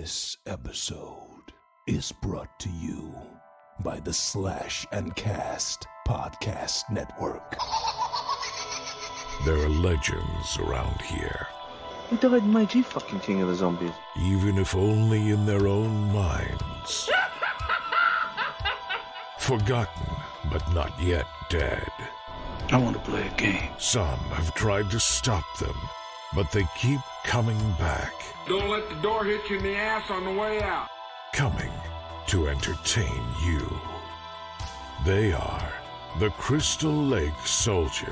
This episode is brought to you by the Slash and Cast Podcast Network. There are legends around here. Who died in Meiji, fucking king of the zombies? Even if only in their own minds. Forgotten, but not yet dead. I want to play a game. Some have tried to stop them, but they keep coming back. Don't let the door hit you in the ass on the way out. Coming to entertain you. They are the Crystal Lake Soldiers.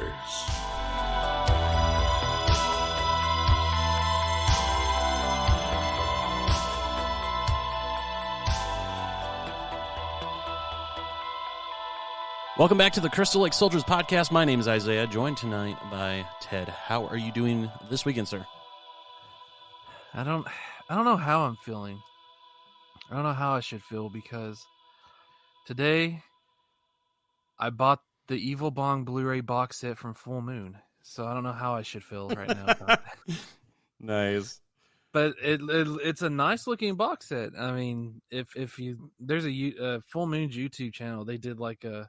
Welcome back to the Crystal Lake Soldiers podcast. My name is Isaiah, joined tonight by Ted. How are you doing this weekend, sir? I don't know how I'm feeling. I don't know how I should feel because today I bought the Evil Bong Blu-ray box set from Full Moon. So I don't know how I should feel right now about it. Nice. But it's a nice looking box set. I mean, if you there's a Full Moon's YouTube channel, they did like a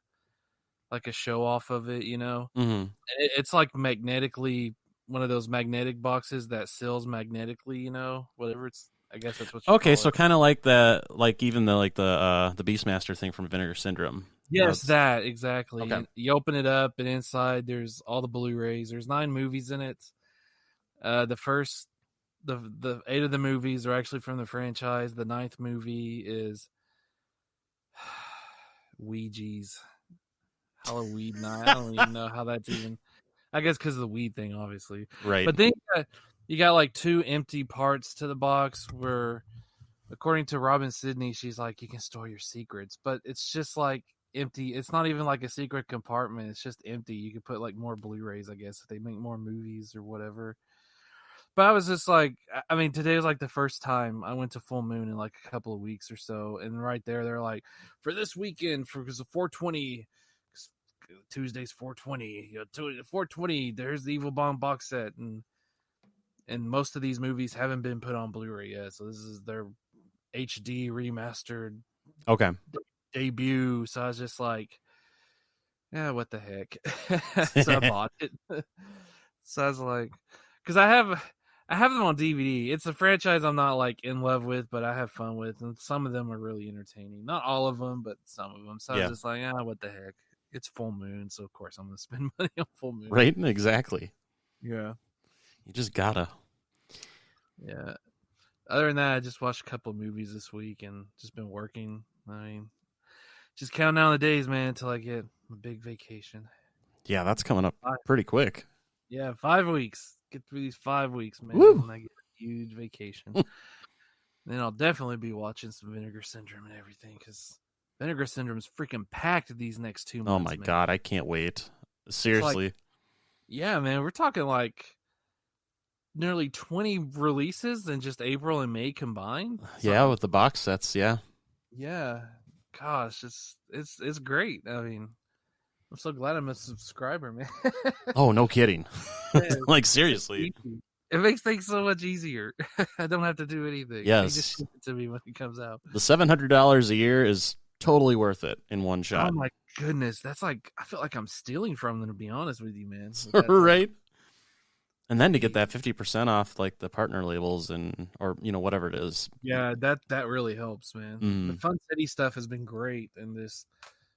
show off of it, you know. Mm-hmm. It's like magnetically one of those magnetic boxes that seals magnetically, you know, whatever it's. I guess that's what. Okay, so kind of like the Beastmaster thing from Vinegar Syndrome. Yes, that exactly. Okay. And you open it up, and inside there's all the Blu-rays. There's 9 movies in it. The 8 of the movies are actually from the franchise. The 9th movie is Ouija's Halloween Night. I don't even know how that's even. I guess because of the weed thing, obviously. Right. But then you got like 2 empty parts to the box where, according to Robin Sidney, she's like, you can store your secrets. But it's just like empty. It's not even like a secret compartment. It's just empty. You could put like more Blu-rays, I guess, if they make more movies or whatever. But I was just like, I mean, today was like the first time I went to Full Moon in like a couple of weeks or so. And right there, they're like, for this weekend, because of 420... Tuesday's 420. 420. There's the Evil Bong box set, and most of these movies haven't been put on Blu-ray yet. So this is their HD remastered debut. So I was just like, yeah, what the heck? So I bought it. So I was like, because I have them on DVD. It's a franchise I'm not like in love with, but I have fun with, and some of them are really entertaining. Not all of them, but some of them. So I was just like, what the heck? It's Full Moon, so of course I'm going to spend money on Full Moon. Right? Exactly. Yeah. You just gotta. Yeah. Other than that, I just watched a couple of movies this week and just been working. I mean, just counting down the days, man, until I get a big vacation. Yeah, that's coming up pretty quick. Yeah, 5 weeks. Get through these 5 weeks, man, Woo! and I get a huge vacation. Then I'll definitely be watching some Vinegar Syndrome and everything, because Vinegar Syndrome is freaking packed these next 2 months. Oh my God, I can't wait. Seriously. Yeah, man, we're talking like nearly 20 releases in just April and May combined. Yeah, with the box sets, yeah. Yeah. Gosh, it's great. I mean, I'm so glad I'm a subscriber, man. Oh, no kidding. Like, seriously. It makes things so much easier. I don't have to do anything. Yes. They just ship it to me when it comes out. The $700 a year is totally worth it in one shot. Oh my goodness, that's like, I feel like I'm stealing from them, to be honest with you, man. Right? And then to get that 50% off, like the partner labels or whatever it is. Yeah, that really helps, man. Mm. The Fun City stuff has been great, and this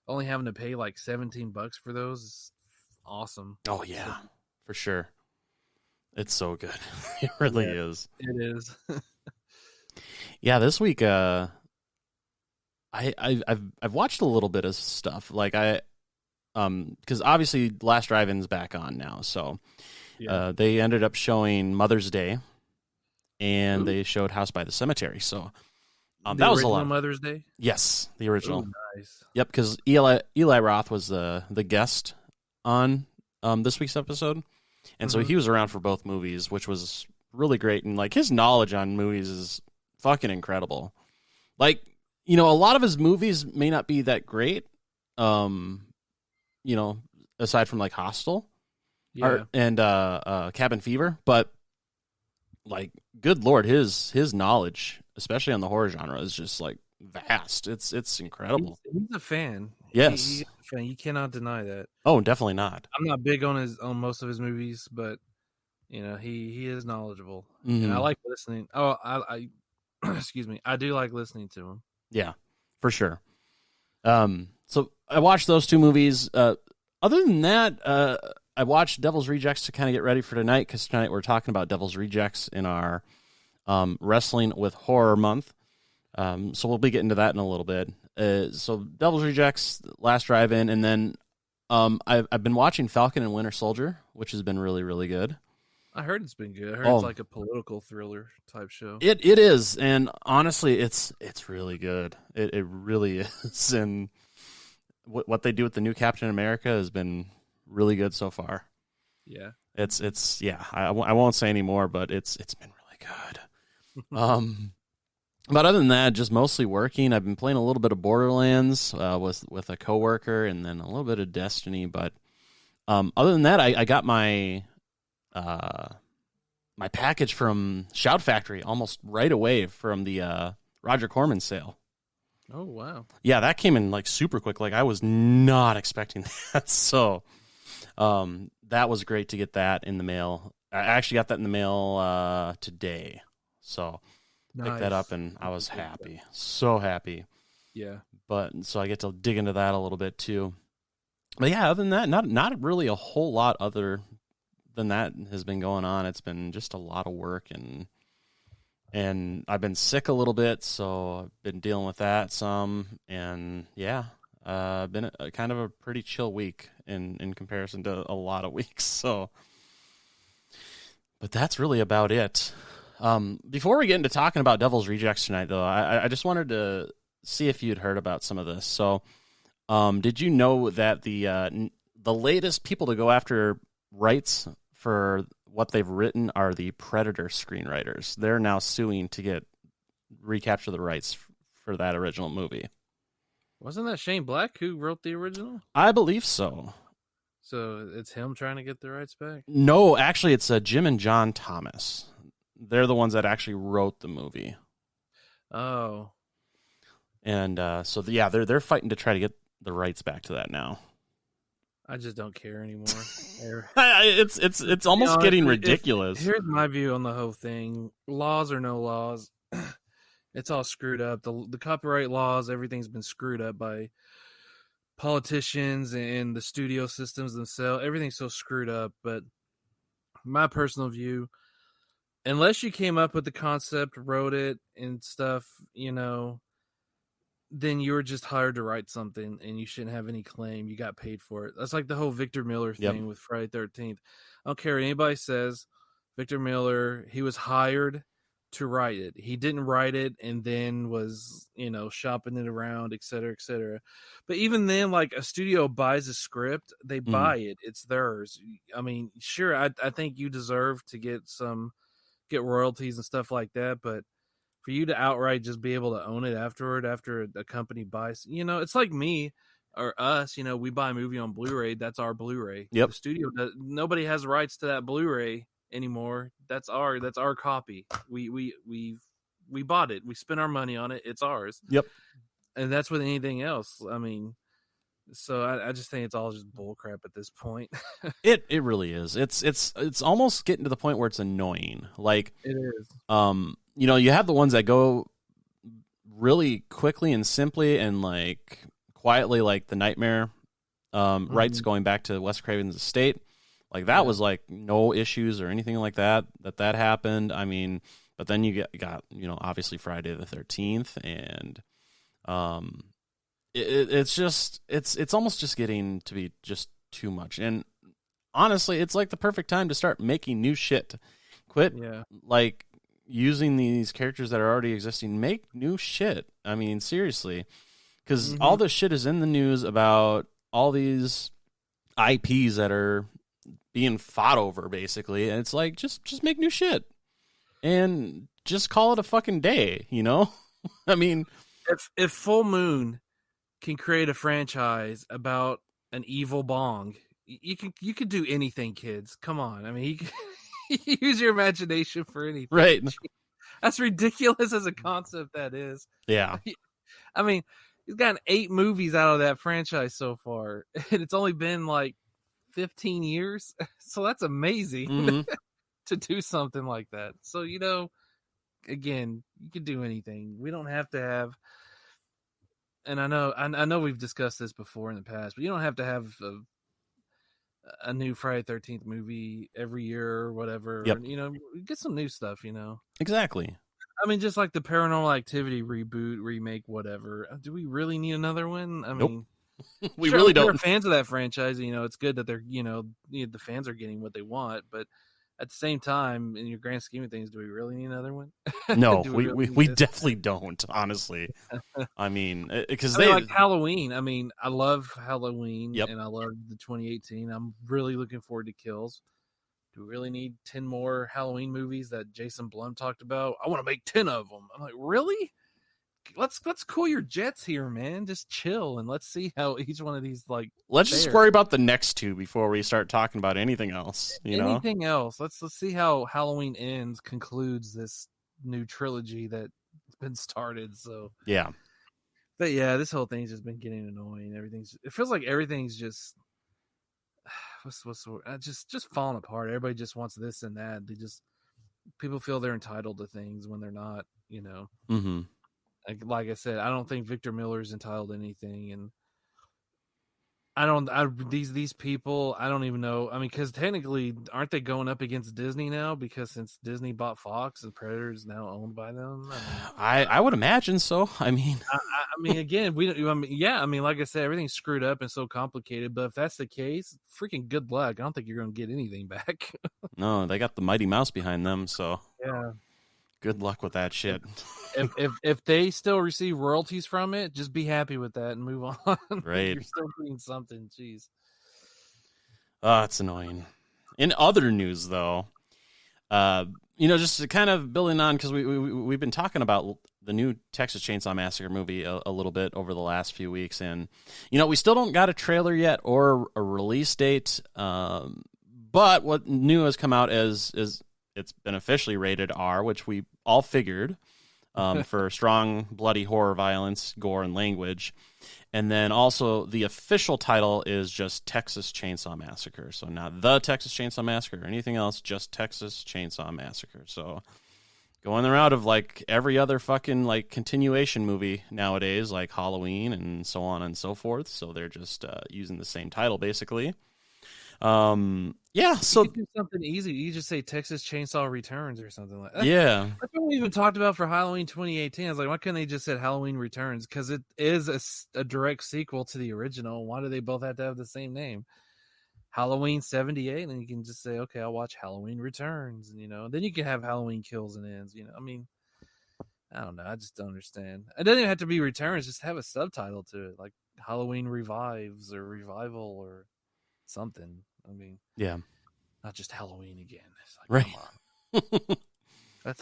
only having to pay like $17 for those is awesome. Oh yeah, for sure. It's so good. It really is. It is. Yeah, this week I've watched a little bit of stuff. Like because obviously Last Drive-In's back on now, so they ended up showing Mother's Day, and they showed House by the Cemetery. So that was a lot. Mother's Day. Yes, the original. Ooh, nice. Yep, because Eli Roth was the guest on this week's episode, and so he was around for both movies, which was really great. And like his knowledge on movies is fucking incredible. Like, a lot of his movies may not be that great, aside from like Hostel and Cabin Fever, but like, good Lord, his knowledge, especially on the horror genre, is just like vast. It's incredible. He's a fan. Yes. He's a fan. You cannot deny that. Oh, definitely not. I'm not big on most of his movies, but he is knowledgeable, Mhm. and I like listening. Oh, I excuse me, I do like listening to him. Yeah, for sure. So I watched those two movies. Other than that, I watched Devil's Rejects to kind of get ready for tonight, because tonight we're talking about Devil's Rejects in our Wrestling with Horror month. So we'll be getting to that in a little bit. So Devil's Rejects, last drive-in, and then I've been watching Falcon and Winter Soldier, which has been really, really good. I heard it's been good. I heard Oh. it's like a political thriller type show. It is, and honestly, it's really good. It really is, and what they do with the new Captain America has been really good so far. Yeah. It's yeah. I won't say any more, but it's been really good. But other than that, just mostly working. I've been playing a little bit of Borderlands with a coworker, and then a little bit of Destiny. But other than that, I got my my package from Shout Factory almost right away from the Roger Corman sale. Oh wow. Yeah, that came in like super quick. Like, I was not expecting that. So that was great to get that in the mail. I actually got that in the mail today. So picked that up, and I was happy. So happy. Yeah. But so I get to dig into that a little bit too. But yeah, other than that, not really a whole lot other than that has been going on. It's been just a lot of work, and I've been sick a little bit, so I've been dealing with that some. And yeah, been a kind of a pretty chill week in comparison to a lot of weeks. So, but that's really about it. Before we get into talking about Devil's Rejects tonight, though, I just wanted to see if you'd heard about some of this. So, did you know that the latest people to go after rights for what they've written are the Predator screenwriters? They're now suing to recapture the rights for that original movie. Wasn't that Shane Black who wrote the original? I believe so. So it's him trying to get the rights back? No, actually, it's Jim and John Thomas. They're the ones that actually wrote the movie. Oh. And so yeah, they're fighting to try to get the rights back to that now. I just don't care anymore. It's almost getting ridiculous. Here's my view on the whole thing. Laws or no laws, it's all screwed up. The copyright laws, everything's been screwed up by politicians and the studio systems themselves. Everything's so screwed up. But my personal view, unless you came up with the concept, wrote it and stuff, then you were just hired to write something and you shouldn't have any claim. You got paid for it. That's like the whole Victor Miller thing with Friday 13th. I don't care what anybody says. Victor Miller, he was hired to write it. He didn't write it and then was, shopping it around, et cetera, et cetera. But even then, like, a studio buys a script, they buy it. It's theirs. I mean, sure, I think you deserve to get royalties and stuff like that, but for you to outright just be able to own it afterward, after a company buys, it's like me or us, we buy a movie on Blu-ray. That's our Blu-ray. Yep. The studio, nobody has rights to that Blu-ray anymore. That's our copy. We bought it. We spent our money on it. It's ours. Yep. And that's with anything else. I mean, so I just think it's all just bullcrap at this point. It really is. It's almost getting to the point where it's annoying. Like, it is. You have the ones that go really quickly and simply and like quietly, like the Nightmare rights going back to Wes Craven's estate. Like, that was like no issues or anything like that happened. I mean, but then you got obviously Friday the 13th, and it's almost just getting to be just too much. And honestly, it's like the perfect time to start making new shit. Quit like using these characters that are already existing. Make new shit. I mean, seriously, because all this shit is in the news about all these IPs that are being fought over, basically, and it's like, just make new shit and just call it a fucking day. I mean, if Full Moon can create a franchise about an evil bong, you could do anything, kids. Come on. I mean, Use your imagination for anything. Right. That's ridiculous as a concept, that is. Yeah. I mean, he's gotten 8 movies out of that franchise so far, and it's only been like 15 years. So that's amazing Mhm. to do something like that. So, again, you can do anything. We don't have to have, and I know we've discussed this before in the past, but you don't have to have a new Friday 13th movie every year or whatever. Yep. Get some new stuff, Exactly. I mean, just like the Paranormal Activity reboot, remake, whatever. Do we really need another one? I mean, We sure, really we're don't. fans of that franchise. It's good that they're, the fans are getting what they want. But at the same time, in your grand scheme of things, do we really need another one? No, Do we really need we this? definitely don't, honestly. I mean, because I mean, they like Halloween. I mean, I love Halloween, Yep. and I love the 2018. I'm really looking forward to Kills. Do we really need 10 more Halloween movies that Jason Blum talked about? I want to make 10 of them. I'm like, really? Let's cool your jets here, man. Just chill and let's see how each one of these let's just fare. worry about the next 2 before we start talking about anything else. Anything else? Let's see how Halloween Ends concludes this new trilogy that's been started. So Yeah. but yeah, this whole thing's just been getting annoying. It feels like everything's just just falling apart. Everybody just wants this and that. People feel they're entitled to things when they're not, Mm-hmm. Like I said, I don't think Victor Miller's entitled to anything, and these people, I don't even know. I mean, because technically, aren't they going up against Disney now? Because since Disney bought Fox, the Predator is now owned by them. I would imagine so. I mean, I mean, again, we don't. I mean, yeah, I mean, like I said, everything's screwed up and so complicated. But if that's the case, freaking good luck. I don't think you're going to get anything back. no, they got the Mighty Mouse behind them, so Yeah. good luck with that shit. If they still receive royalties from it, just be happy with that and move on. Right. You're still doing something. Jeez. It's annoying. In other news, though, just kind of building on, because we've been talking about the new Texas Chainsaw Massacre movie a little bit over the last few weeks, and we still don't got a trailer yet or a release date. But what new has come out is it's been officially rated R, which we all figured, for strong, bloody horror, violence, gore, and language. And then also the official title is just Texas Chainsaw Massacre. So not the Texas Chainsaw Massacre or anything else, just Texas Chainsaw Massacre. So going the route of every other fucking continuation movie nowadays, like Halloween and so on and so forth. So they're just using the same title basically. Yeah, so you could do something easy. You just say Texas Chainsaw Returns or something like that. Yeah. That's what we even talked about for Halloween 2018. I was like, why couldn't they just said Halloween Returns? Because it is a direct sequel to the original. Why do they both have to have the same name? Halloween 78, and you can just say, okay, I'll watch Halloween Returns, and then you can have Halloween Kills and Ends. I mean, I don't know. I just don't understand. It doesn't even have to be Returns. Just have a subtitle to it, like Halloween Revives or Revival or something. I mean, yeah, not just Halloween again. It's like, right. Come on.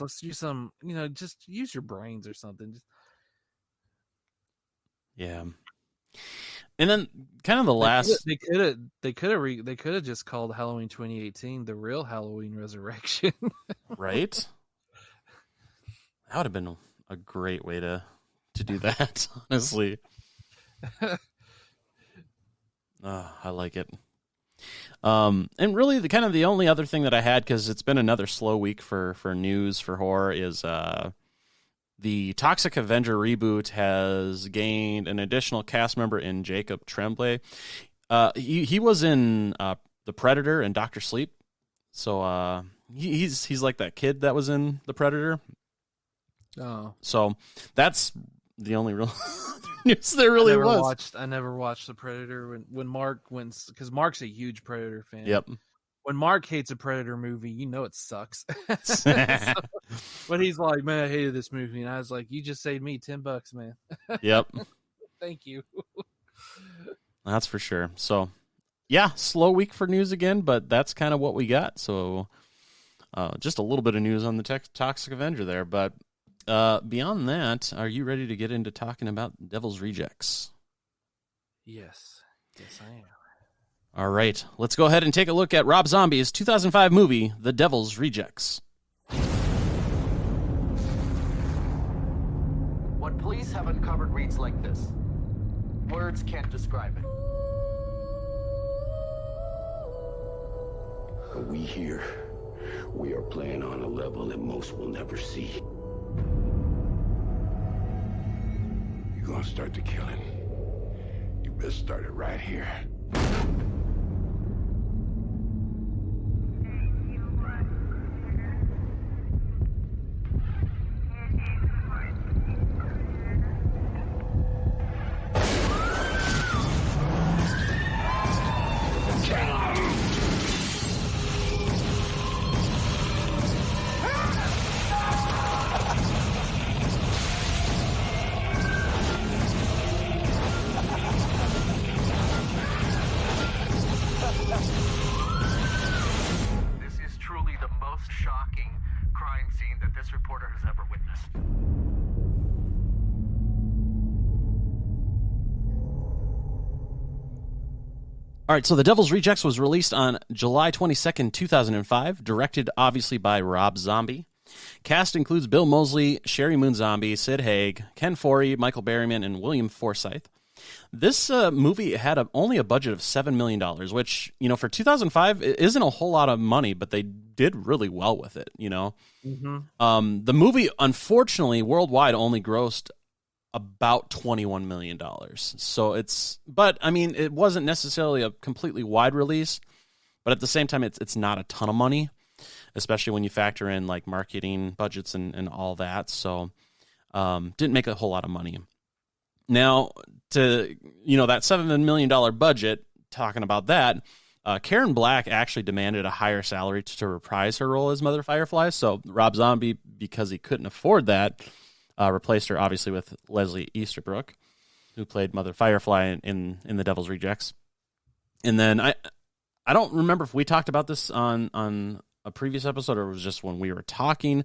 Let's do some, just use your brains or something. Yeah. And then kind of the last they could have just called Halloween 2018 the real Halloween Resurrection. Right? That would have been a great way to do that, honestly. I like it. And really the only other thing that I had, because it's been another slow week for news for horror, is the Toxic Avenger reboot has gained an additional cast member in Jacob Tremblay. He was in The Predator and Dr. Sleep. So he's like that kid that was in The Predator. Oh. So that's the only real news there really was. I never watched The Predator when Mark went, because Mark's a huge Predator fan. Yep. When Mark hates a Predator movie, it sucks. But he's like, man, I hated this movie. And I was like, you just saved me $10, man. Yep. Thank you. That's for sure. So, yeah, slow week for news again, but that's kind of what we got. So, just a little bit of news on the Toxic Avenger there. But beyond that, are you ready to get into talking about Devil's Rejects? Yes. Yes, I am. All right, let's go ahead and take a look at Rob Zombie's 2005 movie, The Devil's Rejects. What police have uncovered reads like this. Words can't describe it. We here, we are playing on a level that most will never see. You're gonna start the killing. You best start it right here. This is truly the most shocking crime scene that this reporter has ever witnessed. All right, so The Devil's Rejects was released on July 22nd, 2005, directed obviously by Rob Zombie. Cast includes Bill Moseley, Sherry Moon Zombie, Sid Haig, Ken Foree, Michael Berryman, and William Forsythe. This movie had only a budget of $7 million, which, for 2005, it isn't a whole lot of money, but they did really well with it, Mm-hmm. The movie, unfortunately, worldwide only grossed about $21 million. So it wasn't necessarily a completely wide release, but at the same time, it's not a ton of money, especially when you factor in like marketing budgets and all that. So didn't make a whole lot of money. Now, to that $7 million budget, talking about that, Karen Black actually demanded a higher salary to reprise her role as Mother Firefly. So Rob Zombie, because he couldn't afford that, replaced her obviously with Leslie Easterbrook, who played Mother Firefly in The Devil's Rejects. And then I don't remember if we talked about this on a previous episode or it was just when we were talking.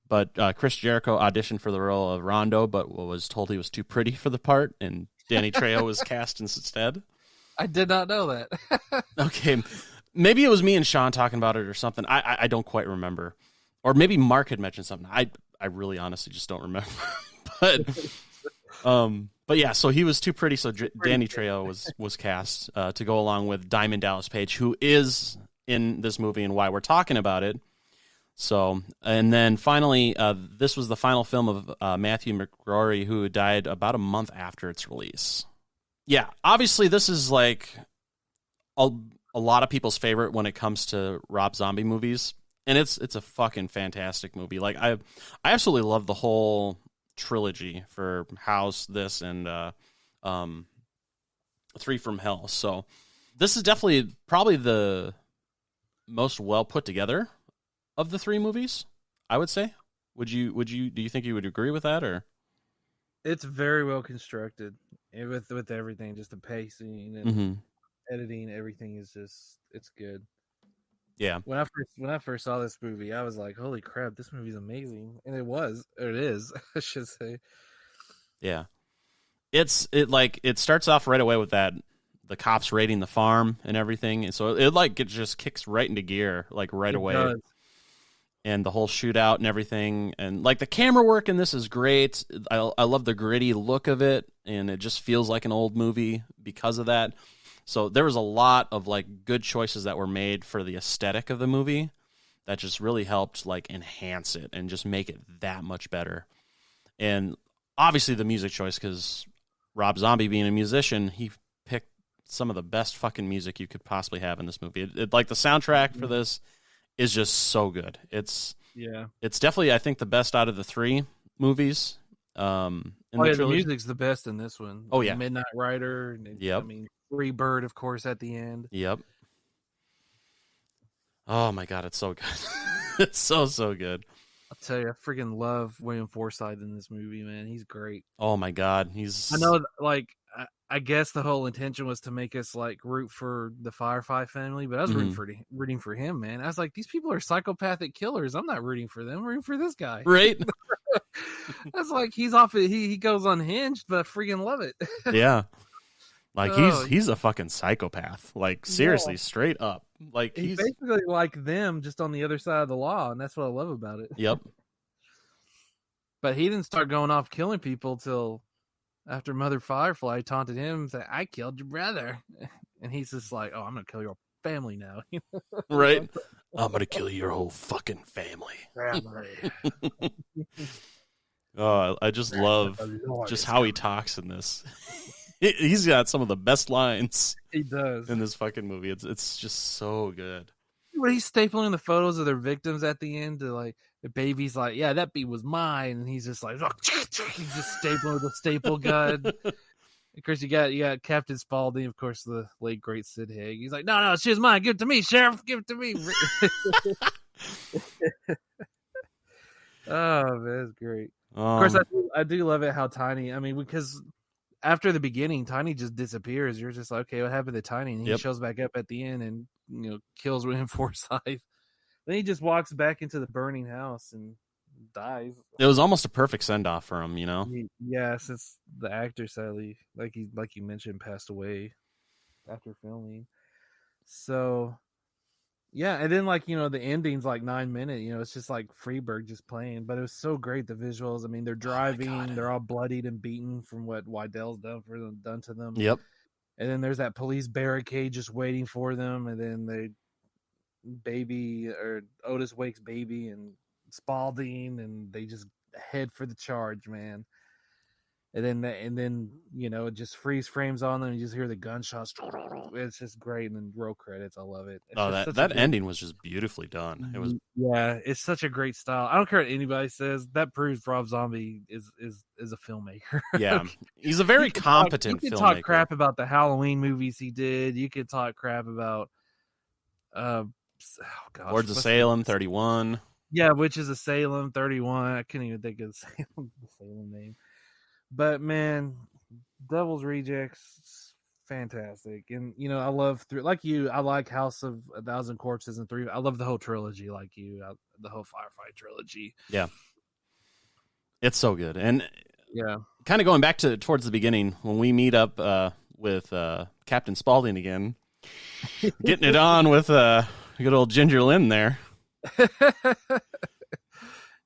But Chris Jericho auditioned for the role of Rondo, but was told he was too pretty for the part, and Danny Trejo was cast instead. I did not know that. Okay, maybe it was me and Sean talking about it or something. I don't quite remember, or maybe Mark had mentioned something. I really honestly just don't remember. But yeah, so he was too pretty. So Danny Trejo was cast to go along with Diamond Dallas Page, who is in this movie and why we're talking about it. So, and then finally, this was the final film of Matthew McRory, who died about a month after its release. Yeah, obviously this is like a lot of people's favorite when it comes to Rob Zombie movies, and it's a fucking fantastic movie. Like I absolutely love the whole trilogy for House, this, and Three from Hell. So this is definitely probably the most well put together of the three movies, I would say. Do you think you would agree with that, or? It's very well constructed with everything, just the pacing and editing. Everything is it's good. Yeah. When I first saw this movie, I was like, "Holy crap, this movie's amazing!" And it is, I should say. Yeah. It starts off right away with that, the cops raiding the farm and everything, and so it just kicks right into gear like right away. Does. And the whole shootout and everything, and like the camera work in this is great. I love the gritty look of it, and it just feels like an old movie because of that. So there was a lot of like good choices that were made for the aesthetic of the movie that just really helped like enhance it and just make it that much better. And obviously the music choice, because Rob Zombie being a musician, he picked some of the best fucking music you could possibly have in this movie. Like the soundtrack for this is just so good. It's definitely, I think, the best out of the three movies. The music's the best in this one. Oh yeah, Midnight Rider. Yep. I mean, Free Bird, of course, at the end. Yep. Oh my god, it's so good. It's so good. I'll tell you, I freaking love William Forsythe in this movie, man. He's great. Oh my god, I know, like, I guess the whole intention was to make us like root for the Firefly family, but I was rooting for him, man. I was like, these people are psychopathic killers. I'm not rooting for them. I'm rooting for this guy. Right? That's like he's off. He goes unhinged, but I freaking love it. Yeah. Like he's a fucking psychopath. Like seriously, straight up. Like he's basically like them, just on the other side of the law, and that's what I love about it. Yep. But he didn't start going off killing people till after Mother Firefly taunted him and said, "I killed your brother," and he's just like, "Oh, I'm gonna kill your family now." Right? I'm gonna kill your whole fucking family. Oh, I just love just how he talks in this. He's got some of the best lines. He does in this fucking movie. It's just so good. When he's stapling the photos of their victims at the end to like the baby's like, yeah, that bee was mine, and he's just like, he's just stapling with a staple gun. Of course, you got Captain Spaulding, of course, the late great Sid Haig. He's like, no, she was mine. Give it to me, Sheriff. Give it to me. Oh man, that's great. Of course, I do love it how Tiny. I mean, because after the beginning, Tiny just disappears. You're just like, okay, what happened to Tiny? And he shows back up at the end and kills William Forsythe. Then he just walks back into the burning house and dies. It was almost a perfect send off for him, Yeah, since the actor sadly, like you mentioned, passed away after filming. So yeah, and then the ending's like 9 minutes. It's just like Freeberg just playing, but it was so great. The visuals. I mean, they're driving, they're all bloodied and beaten from what Weidell's done to them. Yep. And then there's that police barricade just waiting for them, and then Otis wakes Baby and Spaulding, and they just head for the charge, man. And then it just freeze frames on them. You just hear the gunshots. It's just great, and then roll credits. I love it. That ending was just beautifully done. It was it's such a great style. I don't care what anybody says. That proves Rob Zombie is a filmmaker. Yeah, he's a very competent filmmaker. You can talk crap about the Halloween movies he did. You could talk crap about Lords of Salem 31. Yeah, Witches of Salem 31. I couldn't even think of the Salem name. But man, Devil's Rejects, fantastic. And I love I like House of a Thousand Corpses and 3. I love the whole trilogy, like you, the whole Firefly trilogy. Yeah, it's so good. And yeah, kind of going back towards the beginning when we meet up with Captain Spaulding again, getting it on with good old Ginger Lynn there.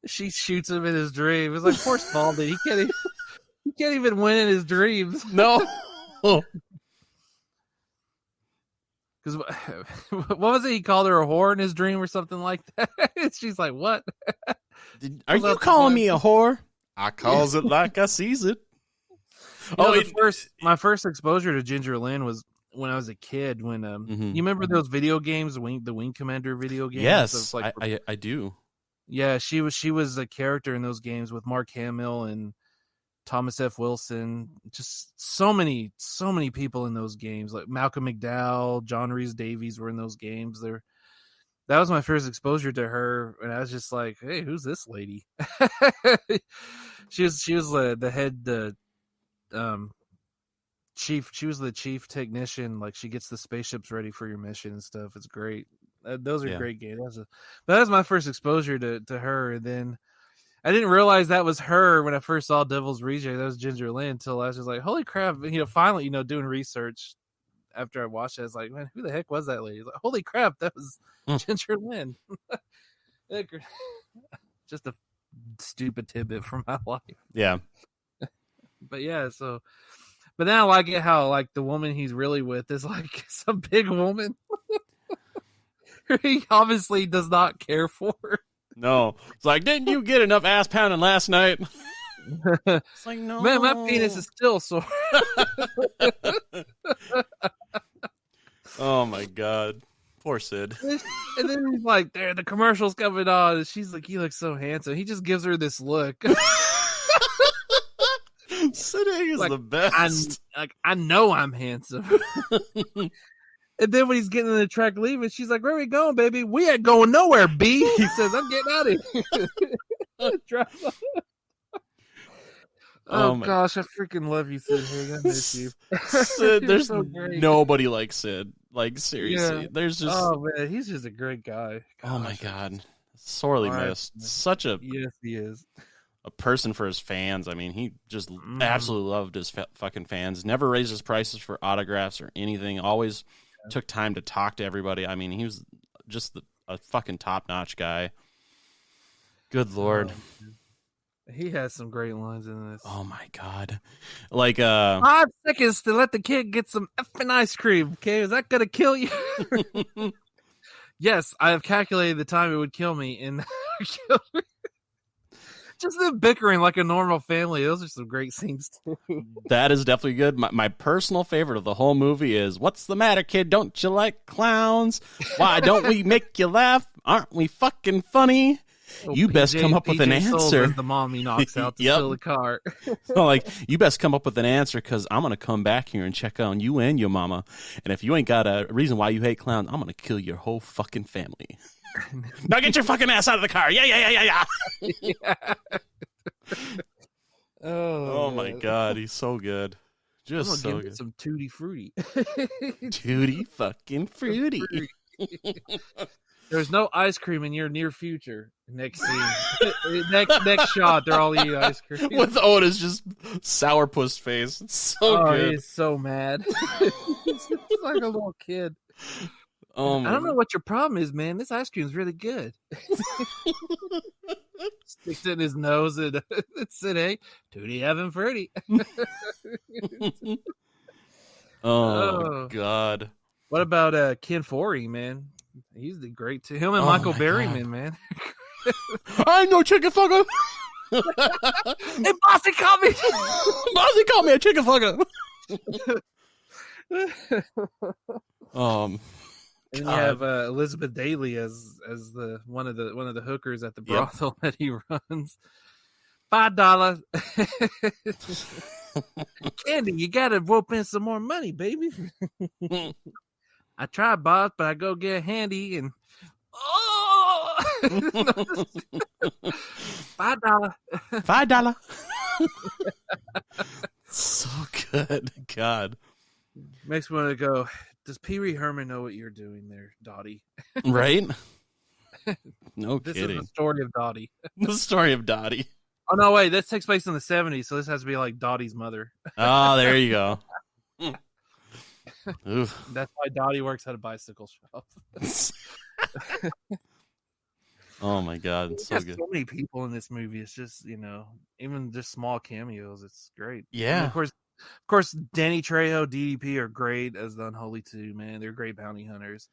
She shoots him in his dream. It's like, poor Spaulding. He can't even win in his dreams. No. Because what was it? He called her a whore in his dream or something like that. She's like, what? Are you calling me a whore? I calls it like I sees it. My first exposure to Ginger Lynn was when I was a kid. When you remember those video games, the Wing Commander video games? Yes, I do. Yeah, she was a character in those games with Mark Hamill and Thomas F. Wilson, just so many people in those games. Like Malcolm McDowell, John Rhys Davies were in those games. That was my first exposure to her, and I was just like, "Hey, who's this lady?" She was the head chief. She was the chief technician. Like she gets the spaceships ready for your mission and stuff. It's great. Those are great games. But that was my first exposure to her, and then I didn't realize that was her when I first saw Devil's Reject. That was Ginger Lynn until I was just like, holy crap. Finally, doing research after I watched it, I was like, man, who the heck was that lady? Like, holy crap, that was Ginger Lynn. Just a stupid tidbit from my life. Yeah. But yeah, but then I like it how like the woman he's really with is like some big woman. He obviously does not care for her. No. It's like, didn't you get enough ass pounding last night? It's like, no. Man, my penis is still sore. Oh, my God. Poor Sid. And then he's like, there, the commercial's coming on. And she's like, you look so handsome. He just gives her this look. Sid is like, the best. I know I'm handsome. And then when he's getting in the truck leaving, she's like, where are we going, baby? We ain't going nowhere, B. He says, I'm getting out of here. Oh gosh, I freaking love you, Sid Haig. I miss you. Sid, there's nobody like Sid. Like, seriously. There's just... Oh, man, he's just a great guy. Gosh. Oh, my God. Sorely missed. Such a... Yes, he is. a person for his fans. I mean, he just absolutely loved his fucking fans. Never raised his prices for autographs or anything. Always took time to talk to everybody. I mean, he was just a fucking top-notch guy. Good Lord. He has some great lines in this. Oh my God. Like 5 seconds to let the kid get some effing ice cream. Okay, is that gonna kill you? Yes, I have calculated the time it would kill me, and just them bickering like a normal family. Those are some great scenes too. that is definitely good. My personal favorite of the whole movie is, "What's the matter, kid? Don't you like clowns? Why don't we make you laugh? Aren't we fucking funny? You best come up with an answer." As the mommy knocks out to steal the car. So, like, you best come up with an answer, because I'm going to come back here and check on you and your mama. And if you ain't got a reason why you hate clowns, I'm going to kill your whole fucking family. Now get your fucking ass out of the car. Yeah. Oh my God. He's so good. Just so good. Some Tutti Frutti. Tutti fucking fruity. There's no ice cream in your near future. Next scene. next shot, they're all eating ice cream. With Otis just sourpuss face. It's so good. He's so mad. He's like a little kid. I don't know what your problem is, man. This ice cream is really good. Sticks it in his nose and it said, "Hey, Tootie having fruity." Oh God. What about Ken Foree, man? He's the great too. Him and Michael Berryman, man. I know chicken fucker. Hey, Bossy called me. Bossy called me a chicken fucker. And you have Elizabeth Daly as the one of the hookers at the brothel that he runs. $5. Candy, you gotta rope in some more money, baby. I tried, boss, but I go get handy and $5. $5. So good. God. Makes me want to go, does Pee Wee Herman know what you're doing there, Dottie? Right? No This kidding. is the story of Dottie. The story of Dottie. Oh, no, wait. This takes place in the 70s, so this has to be like Dottie's mother. Oh, there you go. Oof. That's why Dottie works at a bicycle shop. Oh, my God. It's so good. So many people in this movie. It's just, even just small cameos. It's great. Yeah. And of course, Danny Trejo, DDP are great as the Unholy Two, man. They're great bounty hunters.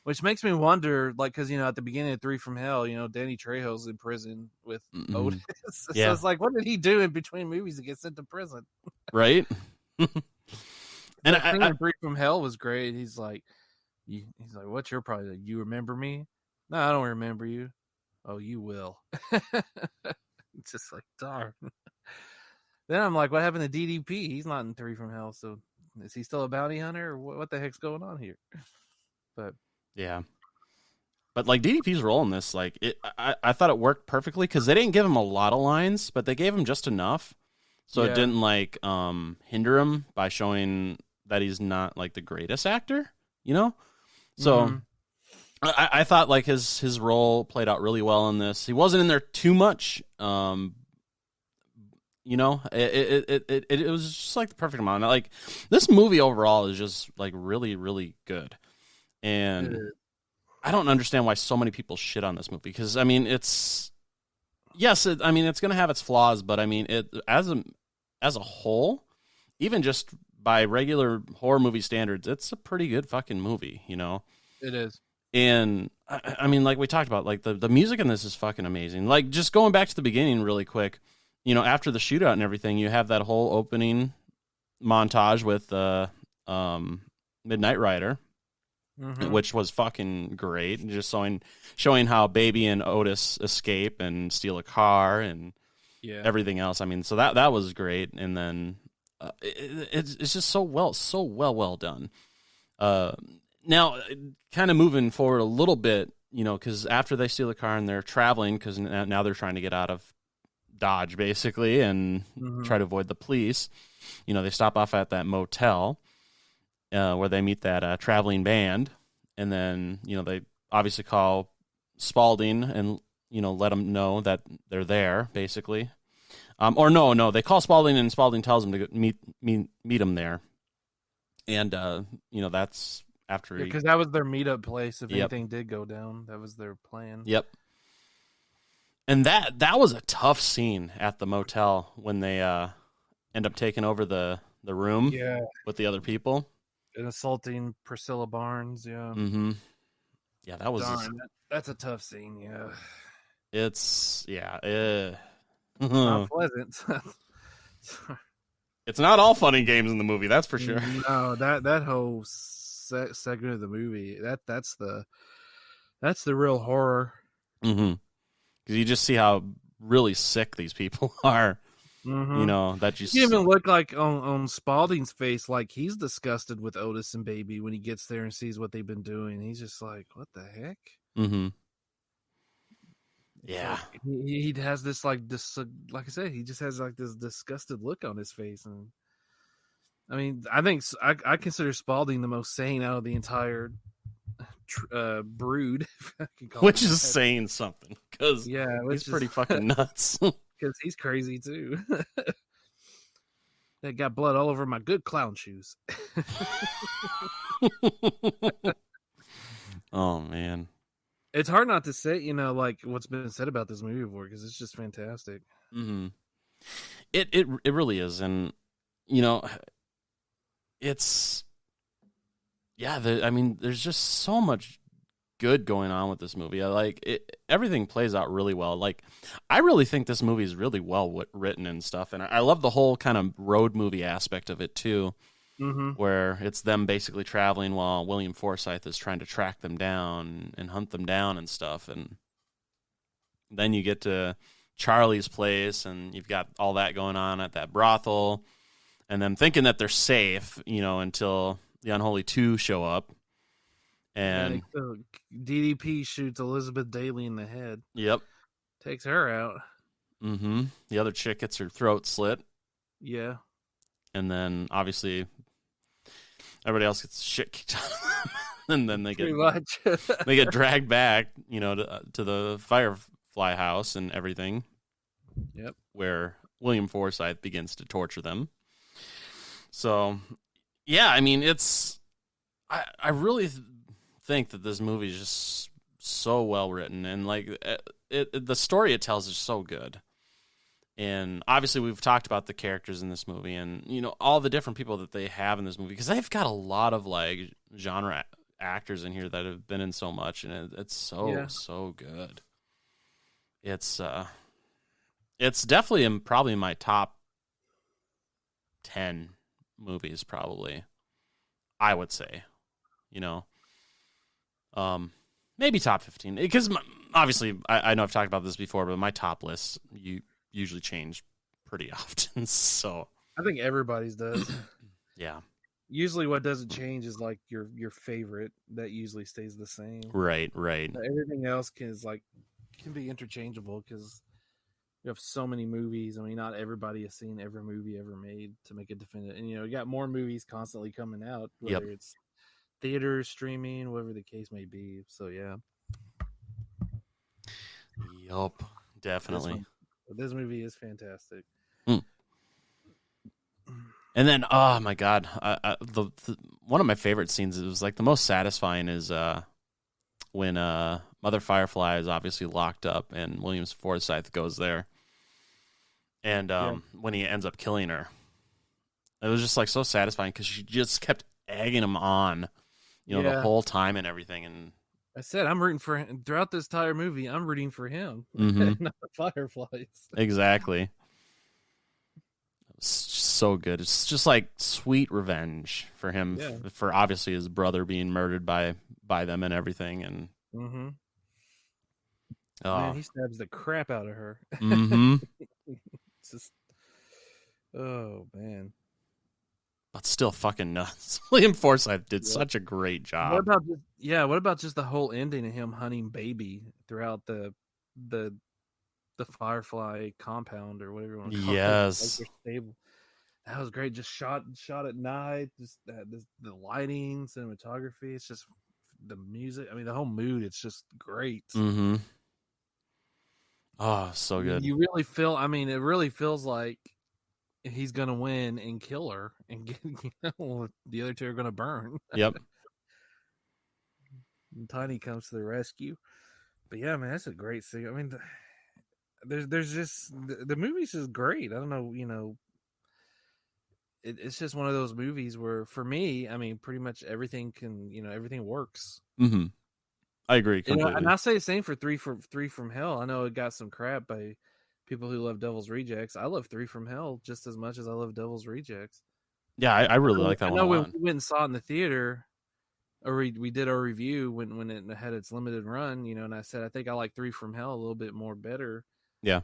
Which makes me wonder, like, because, at the beginning of 3 from Hell, Danny Trejo's in prison with Otis. So it's like, what did he do in between movies to get sent to prison? Right? And I 3 from Hell was great. He's like, what's your problem? You remember me? No, I don't remember you. Oh, you will. It's just like, darn. Then I'm like, what happened to DDP? He's not in 3 from Hell, so is he still a bounty hunter? Or what the heck's going on here? But yeah. But like DDP's role in this, like I thought it worked perfectly, because they didn't give him a lot of lines, but they gave him just enough, so it didn't like hinder him by showing that he's not like the greatest actor, So I thought like his role played out really well in this. He wasn't in there too much. It was just like the perfect amount. Like, this movie overall is just like really, really good. And I don't understand why so many people shit on this movie, because I mean, it's going to have its flaws, but I mean, it as a whole, even just by regular horror movie standards, it's a pretty good fucking movie, It is. And I mean, like we talked about, like the music in this is fucking amazing. Like, just going back to the beginning really quick, after the shootout and everything, you have that whole opening montage with Midnight Rider, which was fucking great. Just showing how Baby and Otis escape and steal a car and everything else. I mean, so that was great. And then it's just so well done. Now, kind of moving forward a little bit, because after they steal the car and they're traveling, because now they're trying to get out of Dodge, basically, and try to avoid the police. They stop off at that motel where they meet that traveling band, and then, they obviously call Spaulding and, let him know that they're there, basically. Or no, they call Spaulding, and Spaulding tells him to meet him there. And that's after because that was their meetup place. If Yep. anything did go down, that was their plan. Yep. And that was a tough scene at the motel when they end up taking over the room with the other people and assaulting Priscilla Barnes. Yeah. Mm-hmm. Yeah, that was that's a tough scene. Yeah. It's Not pleasant. It's not all fun and games in the movie, that's for sure. No, that whole segment of the movie, that's the real horror. Mm-hmm. Because you just see how really sick these people are. Mm-hmm. That you even look like on Spaulding's face, like he's disgusted with Otis and Baby when he gets there and sees what they've been doing. He's just like, what the heck? Mm-hmm. Yeah. Like, he has this like I said, he just has like this disgusted look on his face. And I mean, I think I consider Spaulding the most sane out of the entire brood, which is saying something, because he's pretty fucking nuts. Because he's crazy too. They got blood all over my good clown shoes. Oh man, it's hard not to say, like what's been said about this movie before, because it's just fantastic. Mm-hmm. It really is, and it's there's just so much good going on with this movie. Everything plays out really well. Like, I really think this movie is really well written and stuff, and I love the whole kind of road movie aspect of it too, where it's them basically traveling while William Forsythe is trying to track them down and hunt them down and stuff. And then you get to Charlie's place, and you've got all that going on at that brothel, and them thinking that they're safe, until the Unholy Two show up. And DDP shoots Elizabeth Daly in the head. Yep. Takes her out. Mm-hmm. The other chick gets her throat slit. Yeah. And then, obviously, everybody else gets shit kicked out of them. And then they get dragged back, to the Firefly house and everything. Yep. Where William Forsythe begins to torture them. So, yeah, I mean, I really think that this movie is just so well written, and the story it tells is so good. And obviously we've talked about the characters in this movie, and all the different people that they have in this movie, because they've got a lot of genre actors in here that have been in so much, and it's so good. It's definitely probably in my top 10 movies, probably, I would say. Maybe top 15, because obviously I know I've talked about this before, but my top lists usually change pretty often. So I think everybody's does. Yeah. Usually what doesn't change is like your favorite. That usually stays the same. Right. Everything else can be interchangeable, because you have so many movies. I mean, not everybody has seen every movie ever made to make it definitive. And you got more movies constantly coming out, whether it's theater, streaming, whatever the case may be. So yeah. Yup, definitely. This movie is fantastic. And then, oh my god, the one of my favorite scenes, it was like the most satisfying, is when Mother Firefly is obviously locked up and William Forsythe goes there, and when he ends up killing her, it was just like so satisfying, because she just kept egging him on, the whole time and everything. And I said, I'm rooting for him throughout this entire movie. I'm rooting for him, Mm-hmm. not the Fireflies. Exactly. It's so good. It's just like sweet revenge for him, for obviously his brother being murdered by them and everything. And man, he stabs the crap out of her. Mm-hmm. It's just, oh man. But still fucking nuts. William Forsythe did such a great job. What about just the whole ending of him hunting Baby throughout the Firefly compound, or whatever you want to call it? Yes. Like their stable. That was great. Just shot at night. Just the lighting, cinematography. It's just the music. I mean, the whole mood. It's just great. Mm-hmm. Oh, so good. You really feel. I mean, it really feels like he's gonna win and kill her, and get, the other two are gonna burn. Yep. And Tiny comes to the rescue. But yeah, man, that's a great scene. I mean, there's just the movie's just great. I don't know, it's just one of those movies where, for me, I mean, pretty much everything everything works. Mm-hmm. I agree completely. And I'll say the same for Three from Hell. I know it got some crap by people who love Devil's Rejects. I love Three from Hell just as much as I love Devil's Rejects. Yeah, I really like that one. I know when we went and saw it in the theater, or we did our review when it had its limited run, and I said I think I like Three from Hell a little bit more better. Yeah.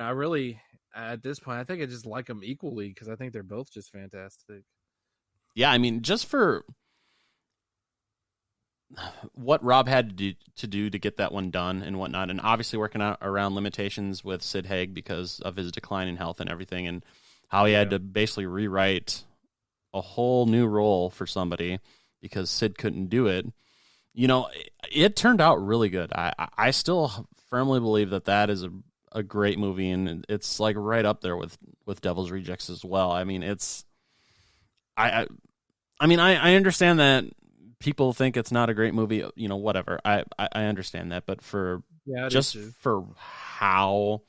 I really, at this point, I think I just like them equally because I think they're both just fantastic. Yeah, I mean, just for what Rob had to do to get that one done and whatnot, and obviously working out around limitations with Sid Haig because of his decline in health and everything, and how he had to basically rewrite a whole new role for somebody because Sid couldn't do it. It turned out really good. I still firmly believe that is a great movie, and it's like right up there with Devil's Rejects as well. I mean, I understand that people think it's not a great movie, whatever. I understand that, but for how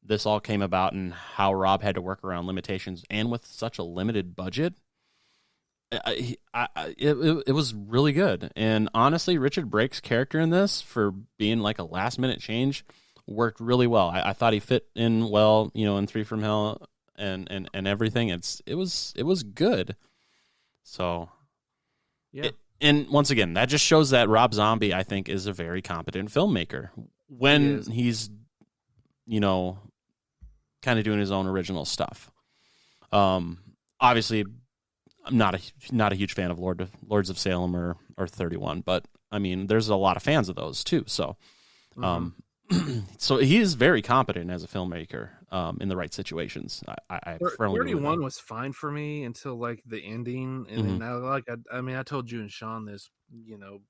this all came about and how Rob had to work around limitations and with such a limited budget, it was really good. And honestly, Richard Brake's character in this, for being like a last minute change, worked really well. I thought he fit in well, in Three from Hell and everything. It was good. So yeah. And once again, that just shows that Rob Zombie, I think, is a very competent filmmaker when he's, kind of doing his own original stuff. Obviously, I'm not a huge fan of Lords of Salem or 31, but I mean, there's a lot of fans of those too. So, so he is very competent as a filmmaker in the right situations. I firmly 31 was fine for me until like the ending, and then now, like I told you and Sean this,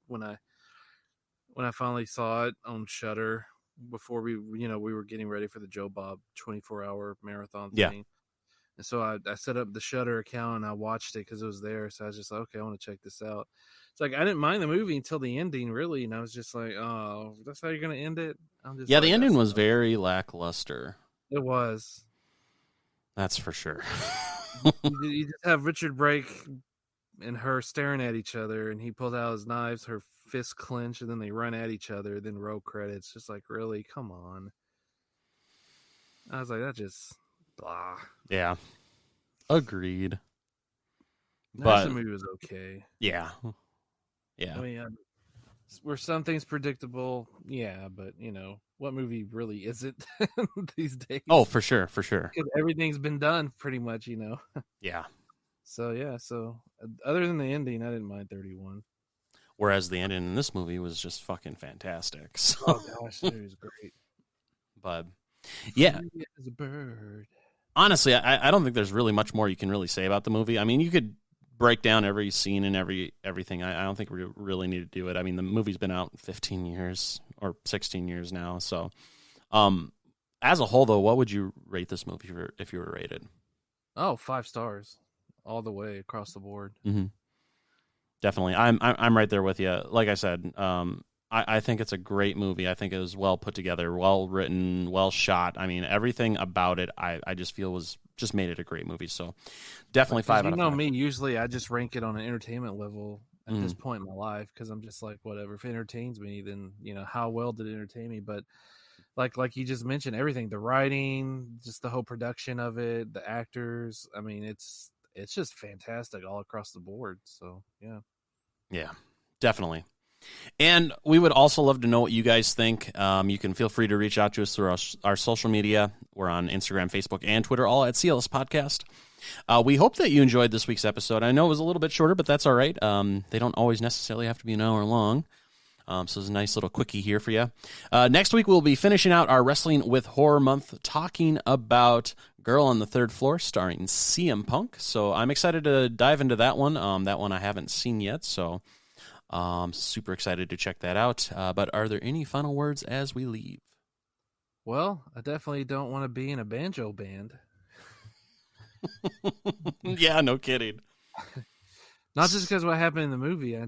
when I finally saw it on Shudder before we were getting ready for the Joe Bob 24-hour marathon thing. Yeah. And so I set up the Shudder account and I watched it because it was there. So I was just like, okay, I want to check this out. It's like I didn't mind the movie until the ending, really, and I was just like, "Oh, that's how you're gonna end it?" The ending was very lackluster. It was. That's for sure. You just have Richard Brake and her staring at each other, and he pulls out his knives, her fists clench, and then they run at each other. Then roll credits. Just like, really, come on. I was like, that just blah. Yeah, agreed. But the movie was okay. Yeah. Yeah. I mean, were some things predictable? Yeah, but what movie really isn't these days? Oh, for sure. Because everything's been done pretty much, Yeah. So other than the ending, I didn't mind 31. Whereas the ending in this movie was just fucking fantastic. So. Oh gosh, it was great. But yeah, free as a bird. Honestly, I don't think there's really much more you can really say about the movie. I mean, you could break down every scene and everything. I don't think we really need to do it. I mean, the movie's been out 15 years or 16 years now. So, as a whole, though, what would you rate this movie if you were rated? Oh, 5 stars, all the way across the board. Mm-hmm. Definitely, I'm right there with you. Like I said, I think it's a great movie. I think it was well put together, well written, well shot. I mean, everything about it, I just feel just made it a great movie. So definitely 5 out of 5. Me, usually I just rank it on an entertainment level at this point in my life because I'm just like, whatever. If it entertains me, then how well did it entertain me? But like you just mentioned, everything, the writing, just the whole production of it, the actors. I mean, it's just fantastic all across the board. So yeah, definitely. And we would also love to know what you guys think. You can feel free to reach out to us through our social media. We're on Instagram, Facebook, and Twitter, all at CLS Podcast. We hope that you enjoyed this week's episode. I know it was a little bit shorter, but that's all right. They don't always necessarily have to be an hour long. So it's a nice little quickie here for you. Next week, we'll be finishing out our Wrestling with Horror Month, talking about Girl on the Third Floor, starring CM Punk. So I'm excited to dive into that one. That one I haven't seen yet, so... super excited to check that out. But are there any final words as we leave? Well, I definitely don't want to be in a banjo band. Yeah, no kidding. Not just because what happened in the movie. I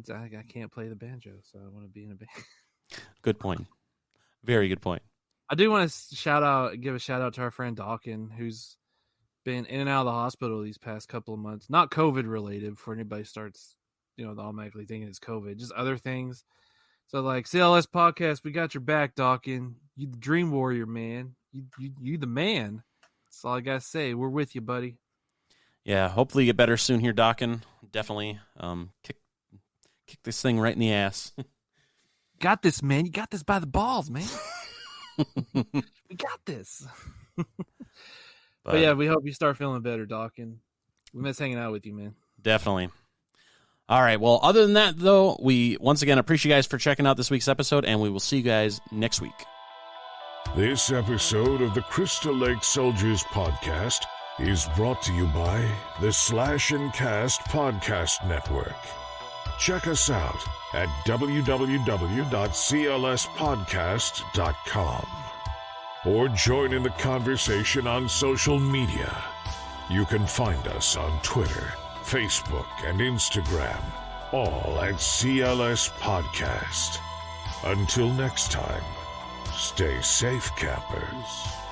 can't play the banjo, so I want to be in a band. Good point. Very good point. I do want to give a shout out to our friend Dawkin, who's been in and out of the hospital these past couple of months. Not COVID related, before anybody starts, automatically thinking it's COVID. Just other things. So, like CLS podcast, we got your back, Dawkin. You the dream warrior, man. You the man. That's all I gotta say. We're with you, buddy. Yeah, hopefully you get better soon here, Dawkin. Definitely kick this thing right in the ass. Got this, man. You got this by the balls, man. We got this. But yeah, we hope you start feeling better, Dawkin. We miss hanging out with you, man. Definitely. All right. Well, other than that, though, we once again appreciate you guys for checking out this week's episode, and we will see you guys next week. This episode of the Crystal Lake Soldiers podcast is brought to you by the Slash and Cast Podcast Network. Check us out at www.clspodcast.com or join in the conversation on social media. You can find us on Twitter, Facebook, and Instagram, all at CLS Podcast. Until next time, stay safe, campers.